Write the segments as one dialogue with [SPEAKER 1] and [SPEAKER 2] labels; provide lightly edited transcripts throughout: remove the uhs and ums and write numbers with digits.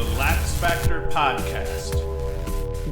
[SPEAKER 1] the LaxFactor podcast.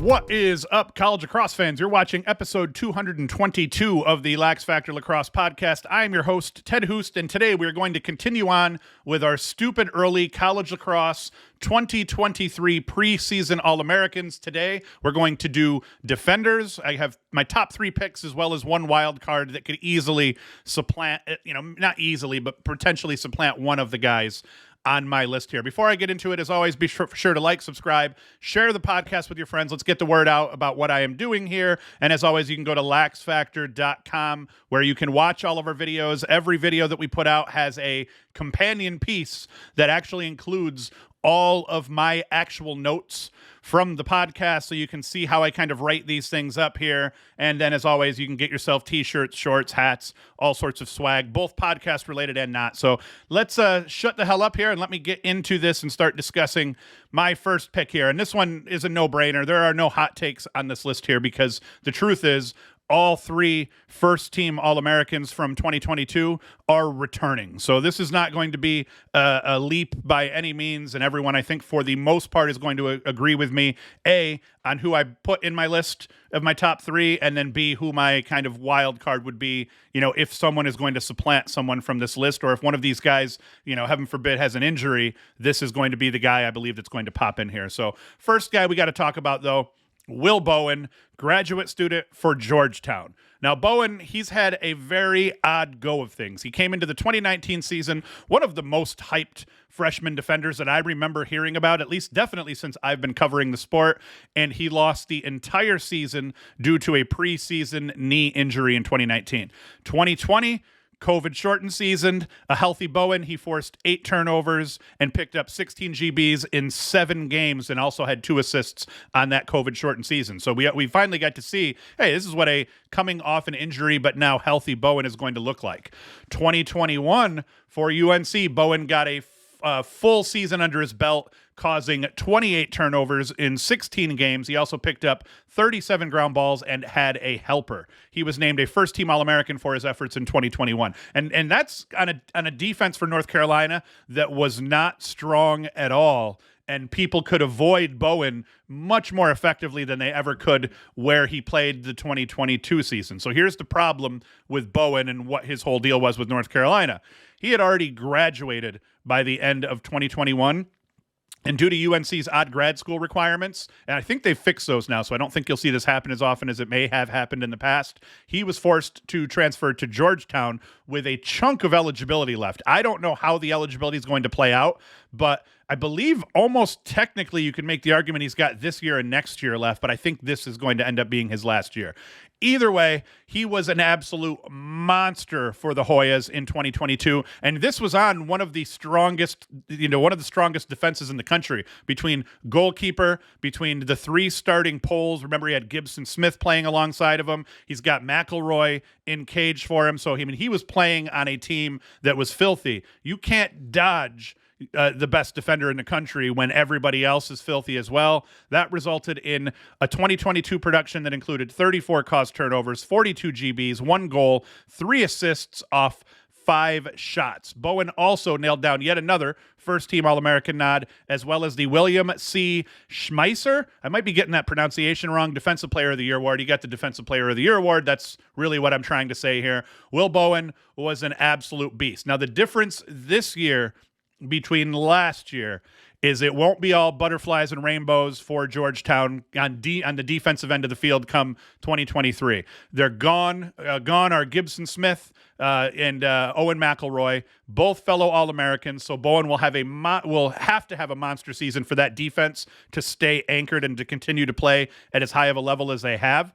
[SPEAKER 1] What is up, college lacrosse fans? You're watching episode 222 of the LaxFactor Lacrosse podcast. I am your host, Ted Hoost, and today we're going to continue on with our stupid early college lacrosse 2023 preseason All-Americans. Today, we're going to do defenders. I have my top three picks as well as one wild card that could easily supplant, not easily, but potentially supplant one of the guys on my list here. Before I get into it, as always, be sure to like, subscribe, share the podcast with your friends. Let's get the word out about what I am doing here. And as always, you can go to LaxFactor.com where you can watch all of our videos. Every video that we put out has a companion piece that actually includes all of my actual notes from the podcast, so you can see how I kind of write these things up here. And then, as always, you can get yourself t-shirts, shorts, hats, all sorts of swag, both podcast related and not. So let's shut the hell up here and let me get into this and start discussing my first pick here. And this one is a no-brainer. There are no hot takes on this list here because the truth is all three first-team All-Americans from 2022 are returning. So this is not going to be a leap by any means, and everyone, I think, for the most part, is going to agree with me, A, on who I put in my list of my top three, and then B, who my kind of wild card would be, if someone is going to supplant someone from this list, or if one of these guys, heaven forbid, has an injury, this is going to be the guy I believe that's going to pop in here. So first guy we got to talk about, though, Will Bowen, graduate student for Georgetown. Now, Bowen, he's had a very odd go of things. He came into the 2019 season, one of the most hyped freshman defenders that I remember hearing about, at least definitely since I've been covering the sport, and he lost the entire season due to a preseason knee injury in 2019. 2020, COVID-shortened season, a healthy Bowen, he forced 8 turnovers and picked up 16 GBs in 7 games and also had 2 assists on that COVID-shortened season. So we finally got to see, hey, this is what a coming off an injury but now healthy Bowen is going to look like. 2021 for UNC, Bowen got a full season under his belt, causing 28 turnovers in 16 games. He also picked up 37 ground balls and had a helper. He was named a first-team All-American for his efforts in 2021. And that's on a defense for North Carolina that was not strong at all. And people could avoid Bowen much more effectively than they ever could where he played the 2022 season. So here's the problem with Bowen and what his whole deal was with North Carolina. He had already graduated by the end of 2021. And due to UNC's odd grad school requirements, and I think they've fixed those now, so I don't think you'll see this happen as often as it may have happened in the past, he was forced to transfer to Georgetown with a chunk of eligibility left. I don't know how the eligibility is going to play out, but I believe almost technically you can make the argument he's got this year and next year left, but I think this is going to end up being his last year. Either way, he was an absolute monster for the Hoyas in 2022, and this was on one of the strongest defenses in the country, between goalkeeper, between the 3 starting poles. Remember, he had Gibson Smith playing alongside of him. He's got McElroy in cage for him, so he was playing on a team that was filthy. You can't dodge the best defender in the country when everybody else is filthy as well. That resulted in a 2022 production that included 34 caused turnovers, 42 GBs, 1 goal, 3 assists off 5 shots. Bowen also nailed down yet another first-team All-American nod, as well as the William C. Schmeisser. I might be getting that pronunciation wrong. Defensive Player of the Year award. He got the Defensive Player of the Year award. That's really what I'm trying to say here. Will Bowen was an absolute beast. Now, the difference this year between last year is it won't be all butterflies and rainbows for Georgetown on the defensive end of the field come 2023. They're gone. Gone are Gibson Smith and Owen McElroy, both fellow All-Americans. So Bowen will have to have a monster season for that defense to stay anchored and to continue to play at as high of a level as they have.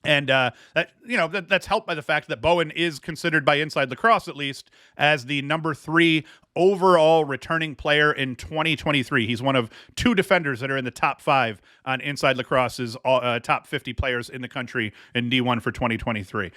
[SPEAKER 1] And that's helped by the fact that Bowen is considered by Inside Lacrosse, at least, as the number 3 overall returning player in 2023. He's one of 2 defenders that are in the top 5 on Inside Lacrosse's top 50 players in the country in D1 for 2023.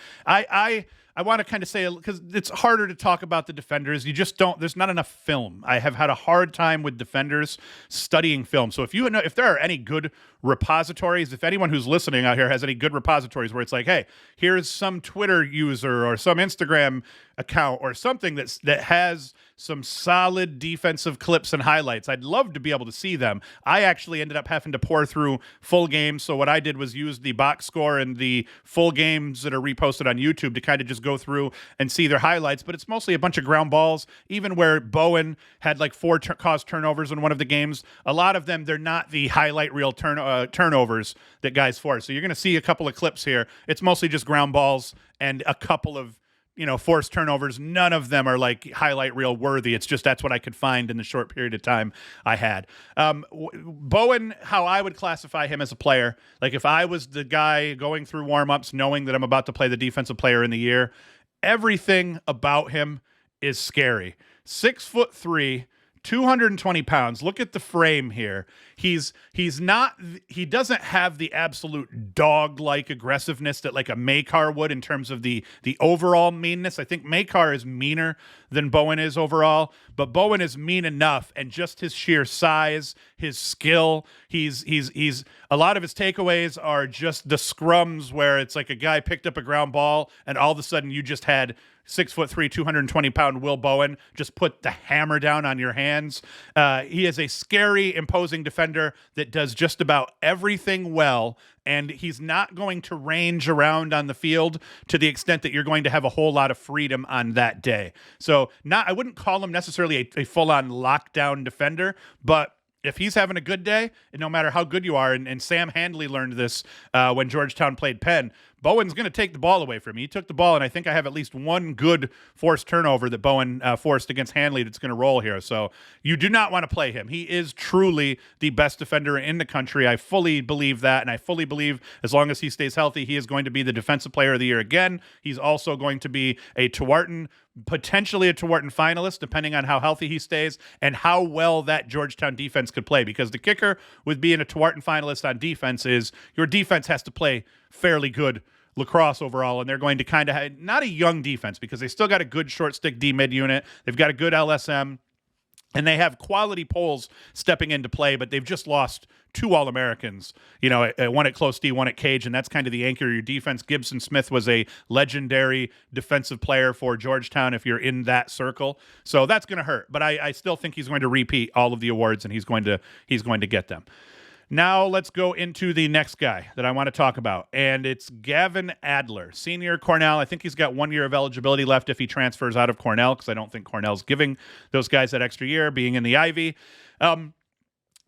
[SPEAKER 1] I want to kind of say, because it's harder to talk about the defenders. You just don't, there's not enough film. I have had a hard time with defenders studying film. So if there are any good repositories, if anyone who's listening out here has any good repositories where it's like, hey, here's some Twitter user or some Instagram account or something that has some solid defensive clips and highlights, I'd love to be able to see them. I actually ended up having to pour through full games. So what I did was use the box score and the full games that are reposted on YouTube to kind of just go through and see their highlights. But it's mostly a bunch of ground balls, even where Bowen had like 4 caused turnovers in one of the games. A lot of them, they're not the highlight reel turnovers that guys force. So you're going to see a couple of clips here. It's mostly just ground balls and a couple of forced turnovers. None of them are like highlight reel worthy. It's just that's what I could find in the short period of time I had. Bowen, how I would classify him as a player, like if I was the guy going through warm-ups knowing that I'm about to play the defensive player in the year, everything about him is scary. 6'3", 220 pounds. Look at the frame here. He doesn't have the absolute dog-like aggressiveness that like a Makar would in terms of the overall meanness. I think Makar is meaner than Bowen is overall, but Bowen is mean enough, and just his sheer size, his skill, he's a lot of his takeaways are just the scrums where it's like a guy picked up a ground ball and all of a sudden you just had 6'3", 220-pound Will Bowen just put the hammer down on your hands. He is a scary, imposing defender that does just about everything well, and he's not going to range around on the field to the extent that you're going to have a whole lot of freedom on that day. So I wouldn't call him necessarily a full-on lockdown defender, but if he's having a good day, and no matter how good you are, and Sam Handley learned this when Georgetown played Penn, Bowen's going to take the ball away from me. He took the ball, and I think I have at least one good forced turnover that Bowen forced against Handley that's going to roll here. So you do not want to play him. He is truly the best defender in the country. I fully believe that, and I fully believe as long as he stays healthy, he is going to be the Defensive Player of the Year again. He's also going to be potentially a Tewarton finalist, depending on how healthy he stays and how well that Georgetown defense could play. Because the kicker with being a Tewarton finalist on defense is your defense has to play fairly good lacrosse overall, and they're going to kind of have not a young defense because they still got a good short stick D mid unit. They've got a good LSM, and they have quality poles stepping into play, but they've just lost 2 All-Americans, one at close D, one at cage, and that's kind of the anchor of your defense. Gibson Smith was a legendary defensive player for Georgetown if you're in that circle. So that's going to hurt, but I still think he's going to repeat all of the awards, and he's going to get them. Now let's go into the next guy that I want to talk about, and it's Gavin Adler, senior Cornell. I think he's got 1 year of eligibility left if he transfers out of Cornell, because I don't think Cornell's giving those guys that extra year, being in the Ivy.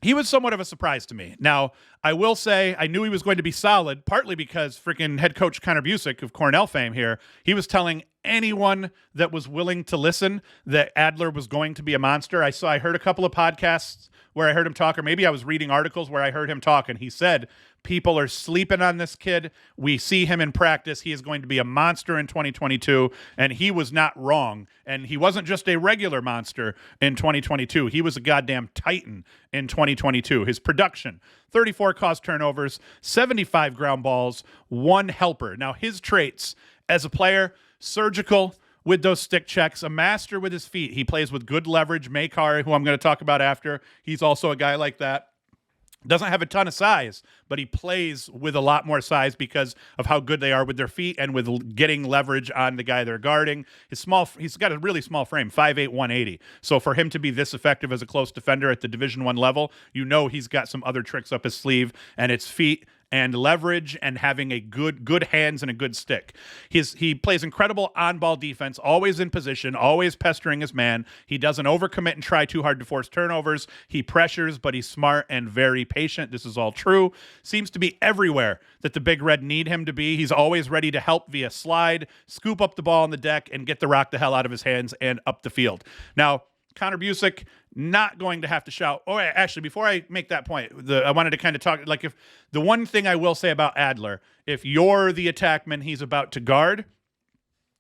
[SPEAKER 1] He was somewhat of a surprise to me. Now, I will say I knew he was going to be solid, partly because freaking head coach Connor Busick of Cornell fame here, he was telling anyone that was willing to listen that Adler was going to be a monster. I heard a couple of podcasts where I heard him talk, or maybe I was reading articles where I heard him talk, and he said, people are sleeping on this kid. We see him in practice. He is going to be a monster in 2022, and he was not wrong. And he wasn't just a regular monster in 2022. He was a goddamn titan in 2022. His production, 34 caused turnovers, 75 ground balls, 1 helper. Now, his traits as a player, surgical with those stick checks, a master with his feet. He plays with good leverage. Makar, who I'm going to talk about after, he's also a guy like that. Doesn't have a ton of size, but he plays with a lot more size because of how good they are with their feet and with getting leverage on the guy they're guarding. He's got a really small frame, 5'8", 180. So for him to be this effective as a close defender at the Division I level, he's got some other tricks up his sleeve, and it's feet and leverage and having a good hands and a good stick. He plays incredible on-ball defense, always in position, always pestering his man. He doesn't overcommit and try too hard to force turnovers. He pressures, but he's smart and very patient. This is all true. Seems to be everywhere that the Big Red need him to be. He's always ready to help via slide, scoop up the ball on the deck, and get the rock the hell out of his hands and up the field. Now, Connor Busick not going to have to shout. Oh, actually, before I make that point, I wanted to kind of talk, like, if the one thing I will say about Adler, if you're the attackman he's about to guard,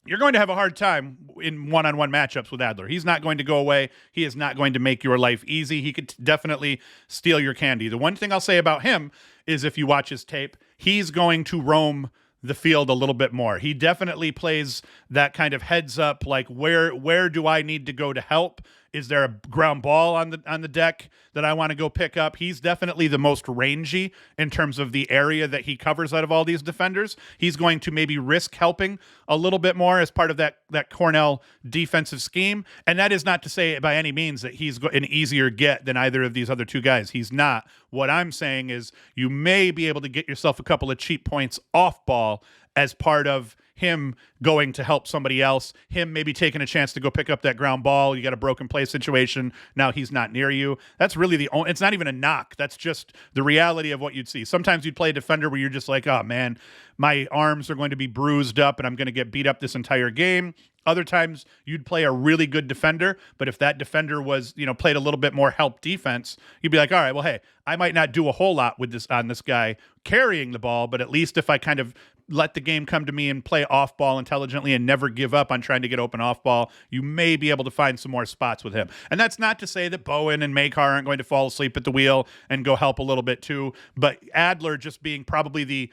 [SPEAKER 1] you're going to have a hard time in one-on-one matchups with Adler. He's not going to go away. He is not going to make your life easy. He could definitely steal your candy. The one thing I'll say about him is if you watch his tape, he's going to roam the field a little bit more. He definitely plays that kind of heads up, like where do I need to go to help? Is there a ground ball on the deck that I want to go pick up? He's definitely the most rangy in terms of the area that he covers out of all these defenders. He's going to maybe risk helping a little bit more as part of that Cornell defensive scheme. And that is not to say by any means that he's an easier get than either of these other two guys. He's not. What I'm saying is you may be able to get yourself a couple of cheap points off ball as part of him going to help somebody else, him maybe taking a chance to go pick up that ground ball. You got a broken play situation. Now he's not near you. That's really the only, it's not even a knock. That's just the reality of what you'd see. Sometimes you'd play a defender where you're just like, oh man, my arms are going to be bruised up and I'm going to get beat up this entire game. Other times you'd play a really good defender, but if that defender was, played a little bit more help defense, you'd be like, all right, well, hey, I might not do a whole lot with this on this guy carrying the ball, but at least if I kind of let the game come to me and play off ball intelligently and never give up on trying to get open off ball, you may be able to find some more spots with him. And that's not to say that Bowen and Makar aren't going to fall asleep at the wheel and go help a little bit too, but Adler just being probably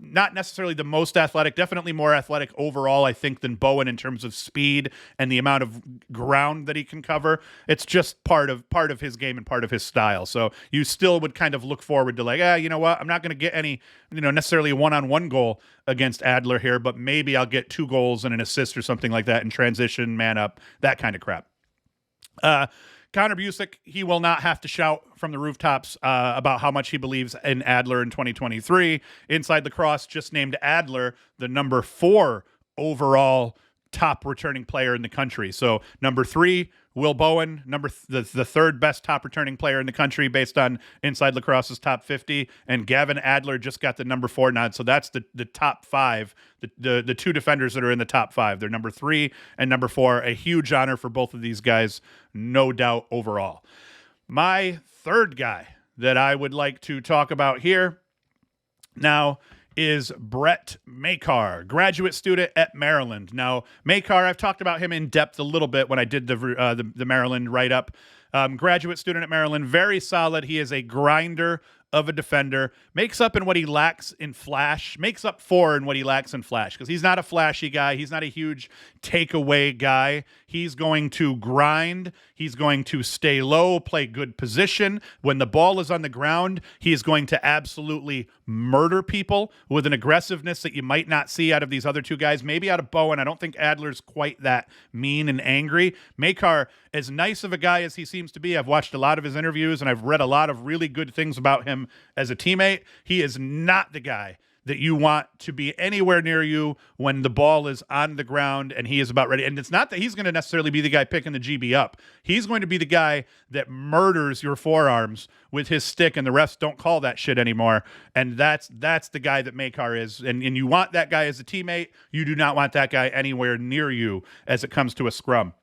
[SPEAKER 1] not necessarily the most athletic, definitely more athletic overall, I think, than Bowen in terms of speed and the amount of ground that he can cover. It's just part of his game and part of his style. So you still would kind of look forward to like, you know what? I'm not going to get any, necessarily a one-on-one goal against Adler here, but maybe I'll get 2 goals and an assist or something like that in transition, man up, that kind of crap. Connor Busick, he will not have to shout from the rooftops about how much he believes in Adler in 2023. Inside Lacrosse just named Adler the number 4 overall top returning player in the country. So number 3, Will Bowen, the third best top returning player in the country based on Inside Lacrosse's top 50, and Gavin Adler just got the number 4 nod. So that's the top 5, the 2 defenders that are in the top 5. They're number 3 and number 4. A huge honor for both of these guys, no doubt overall. My third guy that I would like to talk about here now is Brett Makar, graduate student at Maryland. Now, Makar, I've talked about him in depth a little bit when I did the Maryland write-up. Graduate student at Maryland, very solid. He is a grinder of a defender, makes up in what he lacks in flash, makes up for in what he lacks in flash, because he's not a flashy guy. He's not a huge takeaway guy. He's going to grind. He's going to stay low, play good position. When the ball is on the ground, he is going to absolutely murder people with an aggressiveness that you might not see out of these other 2 guys, maybe out of Bowen. I don't think Adler's quite that mean and angry. Makar, as nice of a guy as he seems to be, I've watched a lot of his interviews and I've read a lot of really good things about him as a teammate. He is not the guy that you want to be anywhere near you when the ball is on the ground and he is about ready. And it's not that he's going to necessarily be the guy picking the GB up. He's going to be the guy that murders your forearms with his stick, and the refs don't call that shit anymore. And that's the guy that Makar is. And you want that guy as a teammate. You do not want that guy anywhere near you as it comes to a scrum.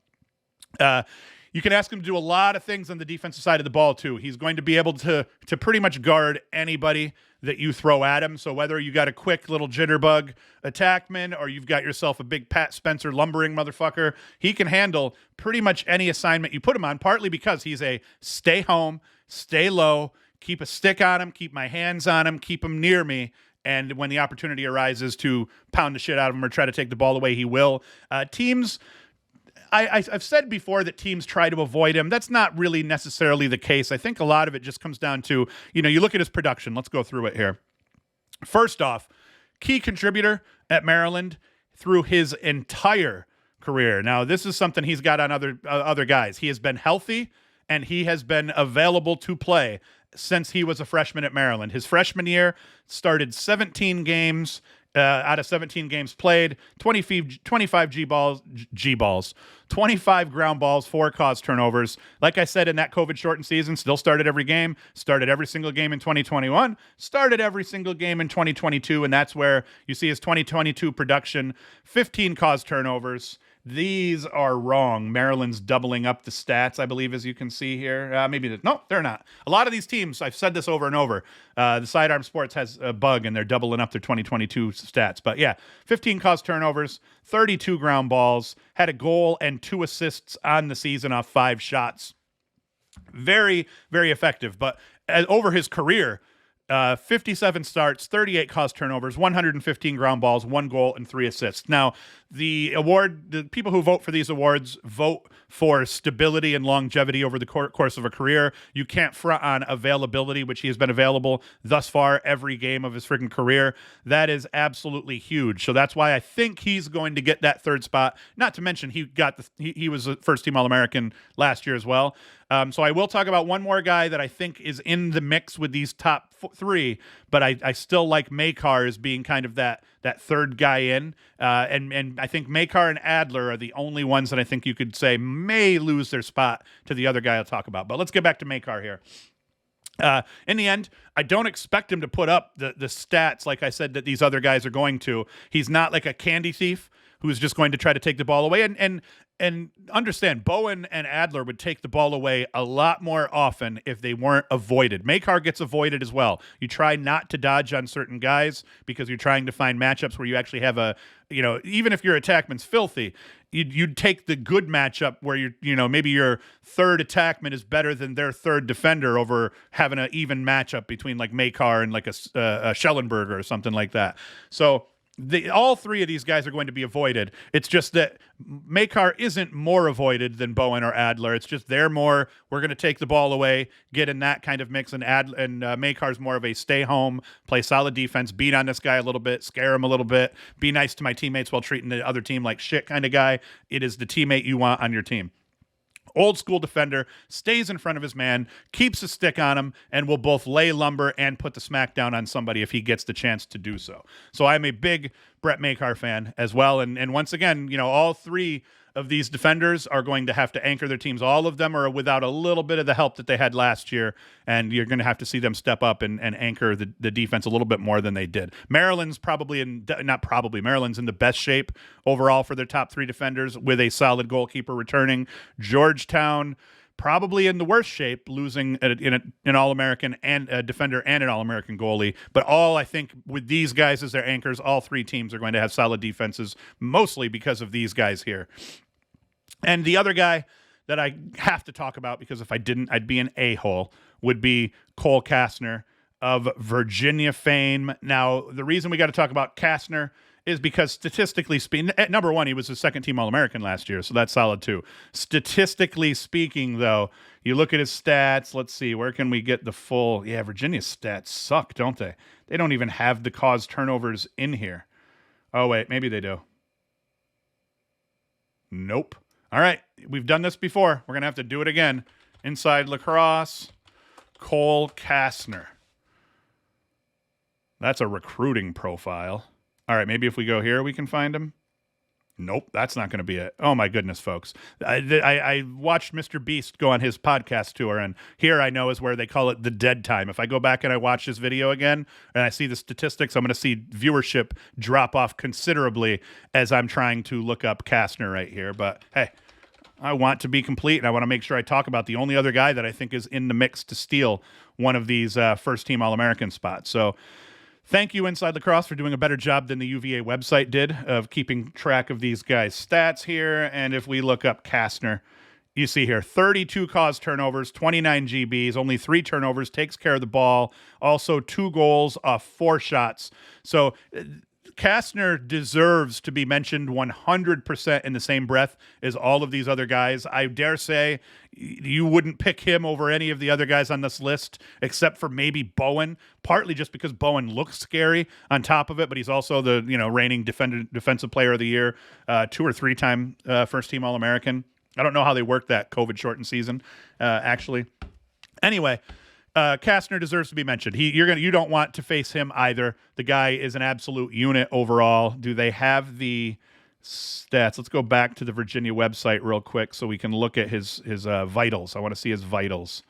[SPEAKER 1] You can ask him to do a lot of things on the defensive side of the ball, too. He's going to be able to pretty much guard anybody that you throw at him. So whether you got a quick little jitterbug attackman or you've got yourself a big Pat Spencer lumbering motherfucker, he can handle pretty much any assignment you put him on, partly because he's a stay home, stay low, keep a stick on him, keep my hands on him, keep him near me. And when the opportunity arises to pound the shit out of him or try to take the ball away, he will. Teams... I've said before that teams try to avoid him. That's not really necessarily the case. I think a lot of it just comes down to, you look at his production. Let's go through it here. First off, key contributor at Maryland through his entire career. Now, this is something he's got on other guys. He has been healthy and he has been available to play since he was a freshman at Maryland. His freshman year started 17 games. Out of 17 games played, 25 G-balls, 25 ground balls, 4 caused turnovers. Like I said, in that COVID-shortened season, still started every game, started every single game in 2021, started every single game in 2022, and that's where you see his 2022 production, 15 caused turnovers. These are wrong. Maryland's doubling up the stats, I believe, as you can see here. No, they're not. A lot of these teams, I've said this over and over, the Sidearm Sports has a bug and they're doubling up their 2022 stats. But yeah, 15 caused turnovers, 32 ground balls, had a goal and 2 assists on the season off 5 shots. Very, very effective. But over his career, 57 starts, 38 caused turnovers, 115 ground balls, 1 goal, and 3 assists. Now, the people who vote for these awards vote for stability and longevity over the course of a career. You can't front on availability, which he has been available thus far every game of his freaking career. That is absolutely huge. So that's why I think he's going to get that third spot. Not to mention he was a first-team All-American last year as well. So I will talk about one more guy that I think is in the mix with these top 3, but I still like Makar as being kind of that third guy in. And I think Makar and Adler are the only ones that I think you could say may lose their spot to the other guy I'll talk about. But let's get back to Makar here. In the end, I don't expect him to put up the stats like I said that these other guys are going to. He's not like a candy thief who's just going to try to take the ball away. And understand, Bowen and Adler would take the ball away a lot more often if they weren't avoided. Makar gets avoided as well. You try not to dodge on certain guys because you're trying to find matchups where you actually have even if your attackman's filthy, you'd take the good matchup where maybe your third attackman is better than their third defender over having an even matchup between like Makar and like a Schellenberger or something like that. So all 3 of these guys are going to be avoided. It's just that Makar isn't more avoided than Bowen or Adler. It's just we're going to take the ball away, get in that kind of mix, and Makar's more of a stay home, play solid defense, beat on this guy a little bit, scare him a little bit, be nice to my teammates while treating the other team like shit kind of guy. It is the teammate you want on your team. Old school defender, stays in front of his man, keeps a stick on him, and will both lay lumber and put the smack down on somebody if he gets the chance to do so. So I'm a big Brett Makar fan as well. And once again, all 3 of these defenders are going to have to anchor their teams. All of them are without a little bit of the help that they had last year, and you're going to have to see them step up and anchor the defense a little bit more than they did. Maryland's in the best shape overall for their top 3 defenders with a solid goalkeeper returning. Georgetown probably in the worst shape, losing an All-American and a defender and an All-American goalie. But I think with these guys as their anchors, all 3 teams are going to have solid defenses, mostly because of these guys here. And the other guy that I have to talk about, because if I didn't, I'd be an a-hole, would be Cole Kastner of Virginia fame. Now, the reason we got to talk about Kastner is because statistically speaking, at number 1, he was a second-team All-American last year, so that's solid too. Statistically speaking, though, you look at his stats. Let's see, where can we get the full? Yeah, Virginia's stats suck, don't they? They don't even have the caused turnovers in here. Oh, wait, maybe they do. Nope. All right, we've done this before. We're going to have to do it again. Inside Lacrosse, Cole Kastner. That's a recruiting profile. All right, maybe if we go here, we can find him. Nope, that's not going to be it. Oh, my goodness, folks. I watched Mr. Beast go on his podcast tour, and here I know is where they call it the dead time. If I go back and I watch this video again and I see the statistics, I'm going to see viewership drop off considerably as I'm trying to look up Kastner right here. But, hey, I want to be complete, and I want to make sure I talk about the only other guy that I think is in the mix to steal one of these first-team All-American spots. So thank you, Inside Lacrosse, for doing a better job than the UVA website did of keeping track of these guys' stats here. And if we look up Kastner, you see here 32 caused turnovers, 29 GBs, only 3 turnovers, takes care of the ball, also 2 goals off 4 shots. So Kastner deserves to be mentioned 100% in the same breath as all of these other guys. I dare say you wouldn't pick him over any of the other guys on this list, except for maybe Bowen, partly just because Bowen looks scary on top of it, but he's also the reigning defensive player of the year, 2 or 3 time first-team All-American. I don't know how they worked that COVID-shortened season, actually. Anyway, Kastner deserves to be mentioned. You don't want to face him either. The guy is an absolute unit overall. Do they have the stats? Let's go back to the Virginia website real quick so we can look at his vitals. I want to see his vitals.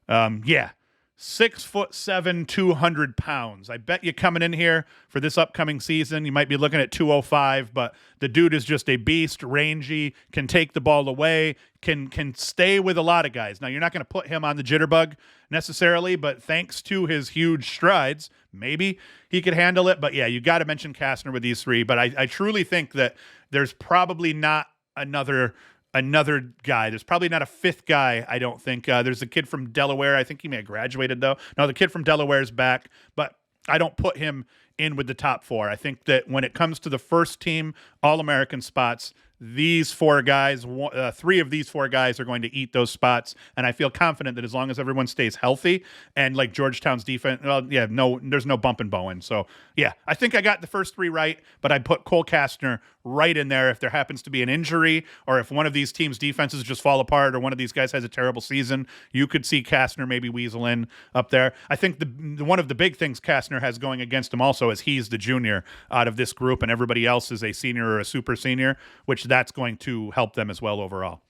[SPEAKER 1] 6'7", 200 pounds. I bet you coming in here for this upcoming season, you might be looking at 205, but the dude is just a beast, rangy, can take the ball away, can stay with a lot of guys. Now, you're not going to put him on the jitterbug necessarily, but thanks to his huge strides, maybe he could handle it. But yeah, you got to mention Kastner with these 3. But I truly think that there's probably not another another guy. There's probably not a fifth guy, I don't think. There's a kid from Delaware. I think he may have graduated, though. No, the kid from Delaware is back, but I don't put him in with the top four. I think that when it comes to the first team All-American spots, these four guys, three of these four guys are going to eat those spots. And I feel confident that as long as everyone stays healthy and like Georgetown's defense, there's no bump in Bowen. So yeah, I think I got the first three right, but I put Cole Kastner right in there if there happens to be an injury or if one of these teams' defenses just fall apart or one of these guys has a terrible season, you could see Kastner maybe weasel in up there. I think one of the big things Kastner has going against him also is he's the junior out of this group and everybody else is a senior or a super senior, which that's going to help them as well overall.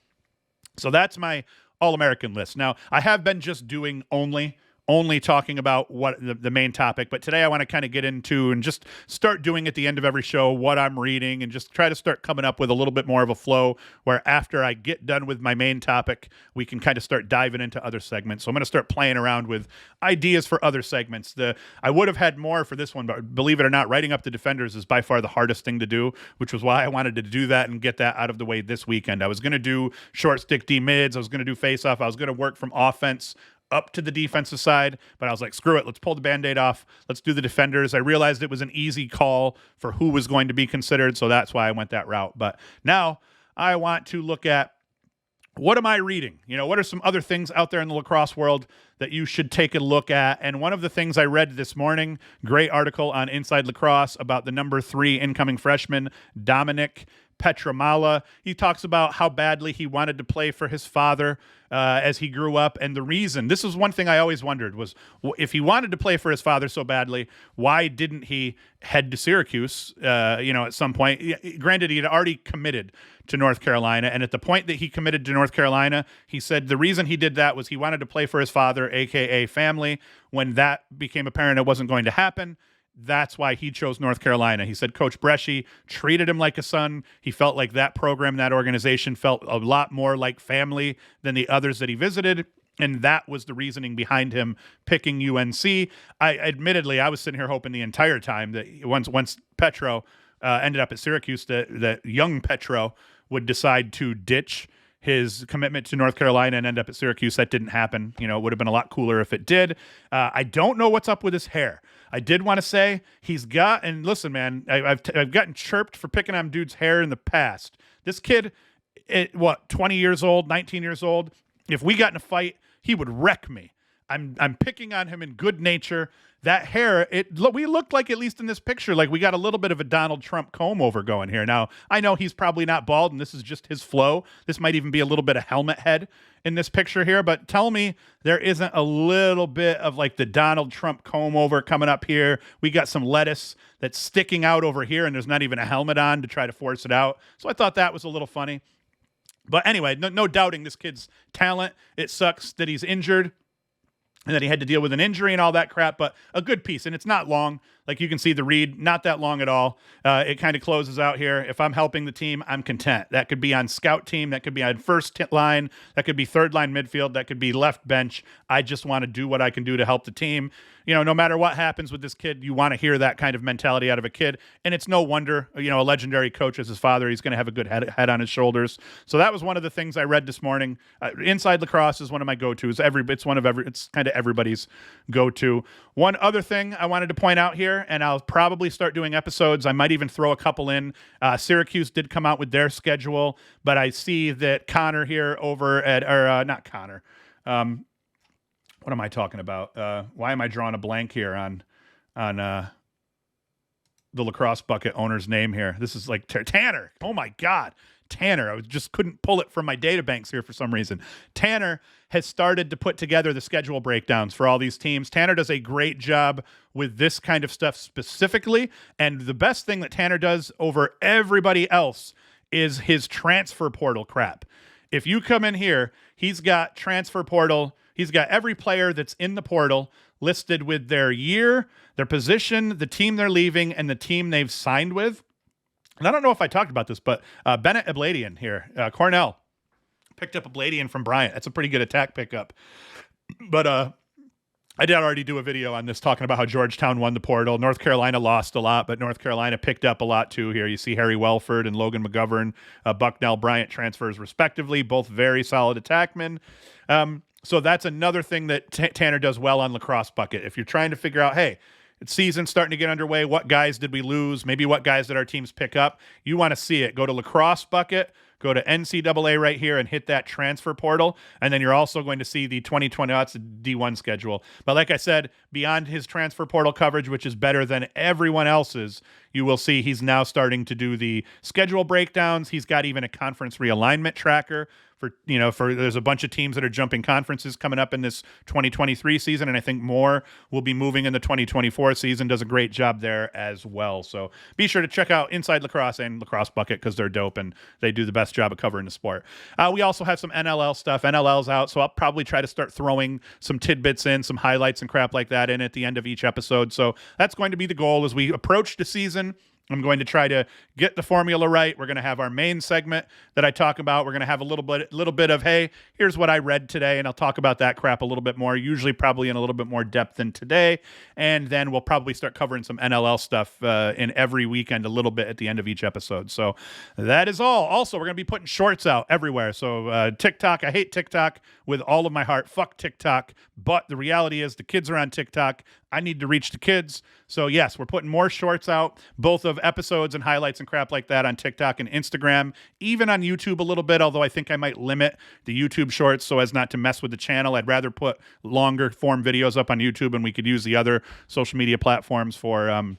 [SPEAKER 1] So that's my All-American list. Now, I have been just doing only talking about what the main topic, but today I want to kind of get into and just start doing at the end of every show what I'm reading and just try to start coming up with a little bit more of a flow where after I get done with my main topic, we can kind of start diving into other segments. So I'm going to start playing around with ideas for other segments. I would have had more for this one, but believe it or not, writing up the defenders is by far the hardest thing to do, which was why I wanted to do that and get that out of the way this weekend. I was going to do short stick D mids. I was going to do face off. I was going to work from offense up to the defensive side, but I was like, screw it, let's pull the Band-Aid off. Let's do the defenders. I realized it was an easy call for who was going to be considered, so that's why I went that route. But now I want to look at what am I reading? What are some other things out there in the lacrosse world that you should take a look at? And one of the things I read this morning, great article on Inside Lacrosse about the number 3 incoming freshman, Dominic Petramala. He talks about how badly he wanted to play for his father as he grew up. And the reason, this is one thing I always wondered, was if he wanted to play for his father so badly, why didn't he head to Syracuse, at some point? Granted, he had already committed to North Carolina. And at the point that he committed to North Carolina, he said the reason he did that was he wanted to play for his father, a.k.a. family. When that became apparent it wasn't going to happen, that's why he chose North Carolina. He said Coach Bresci treated him like a son. He felt like that program, that organization felt a lot more like family than the others that he visited. And that was the reasoning behind him picking UNC. Admittedly, I was sitting here hoping the entire time that once Petro ended up at Syracuse, that young Petro would decide to ditch his commitment to North Carolina and end up at Syracuse. That didn't happen. It would have been a lot cooler if it did. I don't know what's up with his hair. I did want to say he's got, and listen, man, I've gotten chirped for picking on dude's hair in the past. This kid, 20 years old, 19 years old, if we got in a fight, he would wreck me. I'm picking on him in good nature. That hair, we looked like, at least in this picture, like we got a little bit of a Donald Trump comb over going here. Now, I know he's probably not bald, and this is just his flow. This might even be a little bit of helmet head in this picture here, but tell me there isn't a little bit of like the Donald Trump comb over coming up here. We got some lettuce that's sticking out over here, and there's not even a helmet on to try to force it out. So I thought that was a little funny. But anyway, no doubting this kid's talent. It sucks that he's injured and that he had to deal with an injury and all that crap, but a good piece. And it's not long. Like you can see the read, not that long at all. It kind of closes out here. If I'm helping the team, I'm content. That could be on scout team. That could be on first line. That could be third line midfield. That could be left bench. I just want to do what I can do to help the team. No matter what happens with this kid, you want to hear that kind of mentality out of a kid. And it's no wonder, a legendary coach as his father, he's going to have a good head on his shoulders. So that was one of the things I read this morning. Inside Lacrosse is one of my go-tos. It's kind of everybody's go-to. One other thing I wanted to point out here, and I'll probably start doing episodes. I might even throw a couple in. Syracuse did come out with their schedule, but I see that Connor here over at, not Connor. What am I talking about? Why am I drawing a blank here on the Lacrosse Bucket owner's name here? This is like Tanner. Oh my God. Tanner. I just couldn't pull it from my data banks here for some reason. Tanner has started to put together the schedule breakdowns for all these teams. Tanner does a great job with this kind of stuff specifically. And the best thing that Tanner does over everybody else is his transfer portal crap. If you come in here, he's got transfer portal. He's got every player that's in the portal listed with their year, their position, the team they're leaving, and the team they've signed with. And I don't know if I talked about this, but Bennett Abladian here, Cornell, picked up Abladian from Bryant. That's a pretty good attack pickup. But I did already do a video on this talking about how Georgetown won the portal. North Carolina lost a lot, but North Carolina picked up a lot too here. You see Harry Welford and Logan McGovern, Bucknell Bryant transfers respectively, both very solid attackmen. So that's another thing that Tanner does well on Lacrosse Bucket. If you're trying to figure out, hey, it's season starting to get underway, what guys did we lose, maybe what guys did our teams pick up, you want to see it. Go to Lacrosse Bucket, go to NCAA right here and hit that transfer portal. And then you're also going to see the 2020, that's the D1 schedule. But like I said, beyond his transfer portal coverage, which is better than everyone else's, you will see he's now starting to do the schedule breakdowns. He's got even a conference realignment tracker for there's a bunch of teams that are jumping conferences coming up in this 2023 season. And I think more will be moving in the 2024 season. Does a great job there as well. So be sure to check out Inside Lacrosse and Lacrosse Bucket because they're dope and they do the best job of covering the sport. We also have some NLL stuff. NLL's out, so I'll probably try to start throwing some tidbits in, some highlights and crap like that in at the end of each episode. So that's going to be the goal as we approach the season. I'm going to try to get the formula right. We're going to have our main segment that I talk about. We're going to have a little bit of, hey, here's what I read today, and I'll talk about that crap a little bit more, usually probably in a little bit more depth than today. And then we'll probably start covering some NLL stuff in every weekend a little bit at the end of each episode. So that is all. Also, we're going to be putting shorts out everywhere. So TikTok, I hate TikTok with all of my heart. Fuck TikTok. But the reality is the kids are on TikTok. I need to reach the kids. So yes, we're putting more shorts out, both of episodes and highlights and crap like that on TikTok and Instagram, even on YouTube a little bit, although I think I might limit the YouTube shorts so as not to mess with the channel. I'd rather put longer form videos up on YouTube, and we could use the other social media platforms for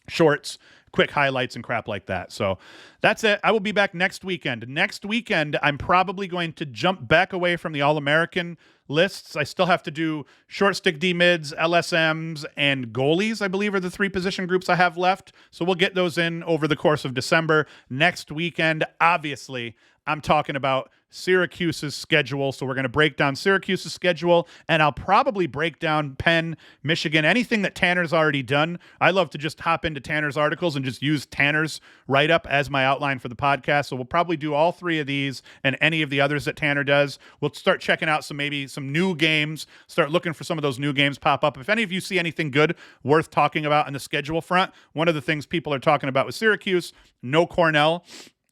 [SPEAKER 1] shorts, quick highlights and crap like that. So that's it. I will be back next weekend. Next weekend, I'm probably going to jump back away from the All-American lists. I still have to do short stick D-mids, LSMs, and goalies, I believe, are the 3 position groups I have left. So we'll get those in over the course of December. Next weekend, obviously, I'm talking about Syracuse's schedule. So we're going to break down Syracuse's schedule, and I'll probably break down Penn, Michigan, anything that Tanner's already done. I love to just hop into Tanner's articles and just use Tanner's write-up as my outline for the podcast. So we'll probably do all 3 of these and any of the others that Tanner does. We'll start checking out some new games, start looking for some of those new games pop up. If any of you see anything good worth talking about on the schedule front, one of the things people are talking about with Syracuse, no Cornell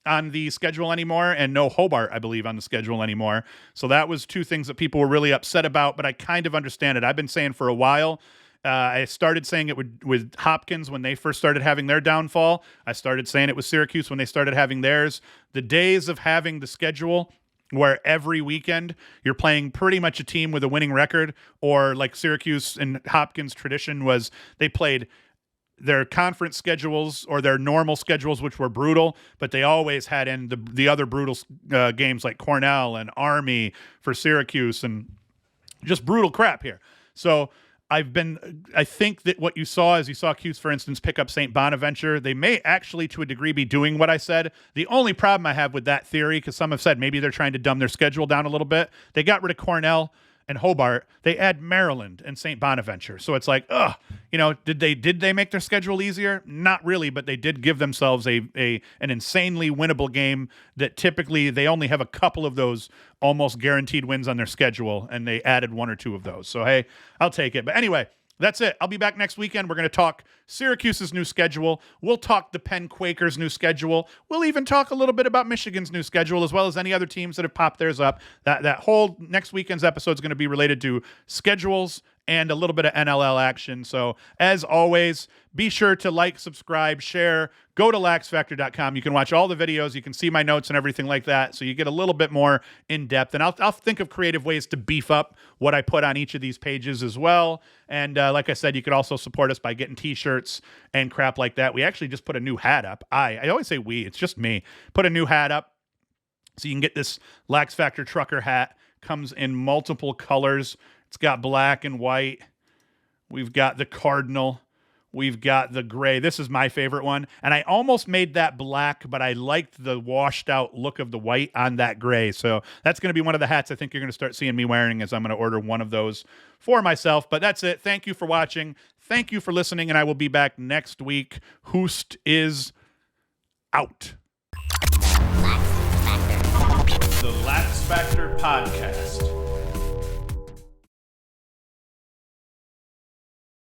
[SPEAKER 1] on the schedule anymore, and no Hobart, I believe, on the schedule anymore. So that was 2 things that people were really upset about, but I kind of understand it. I've been saying for a while, I started saying it with Hopkins when they first started having their downfall. I started saying it with Syracuse when they started having theirs. The days of having the schedule where every weekend you're playing pretty much a team with a winning record, or like Syracuse and Hopkins' tradition was they played their conference schedules or their normal schedules, which were brutal, but they always had in the other brutal games like Cornell and Army for Syracuse and just brutal crap here. So I think that what you saw is you saw Cuse, for instance, pick up St. Bonaventure. They may actually, to a degree, be doing what I said. The only problem I have with that theory, because some have said maybe they're trying to dumb their schedule down a little bit, they got rid of Cornell and Hobart. They add Maryland and St. Bonaventure. So it's like, did they make their schedule easier? Not really, but they did give themselves an insanely winnable game that typically they only have a couple of those almost guaranteed wins on their schedule, and they added 1 or 2 of those. So, hey, I'll take it. But anyway, that's it. I'll be back next weekend. We're going to talk Syracuse's new schedule. We'll talk the Penn Quakers' new schedule. We'll even talk a little bit about Michigan's new schedule, as well as any other teams that have popped theirs up. That whole next weekend's episode is going to be related to schedules and a little bit of NLL action. So, as always, be sure to like, subscribe, share. Go to LaxFactor.com. You can watch all the videos. You can see my notes and everything like that. So you get a little bit more in depth. And I'll think of creative ways to beef up what I put on each of these pages as well. And like I said, you could also support us by getting t-shirts and crap like that. We actually just put a new hat up. I always say we, it's just me. Put a new hat up so you can get this LaxFactor trucker hat. Comes in multiple colors. It's got black and white. We've got the cardinal. We've got the gray. This is my favorite one. And I almost made that black, but I liked the washed out look of the white on that gray. So that's going to be one of the hats I think you're going to start seeing me wearing as I'm going to order one of those for myself. But that's it. Thank you for watching. Thank you for listening. And I will be back next week. Hoost is out. The LaxFactor Podcast.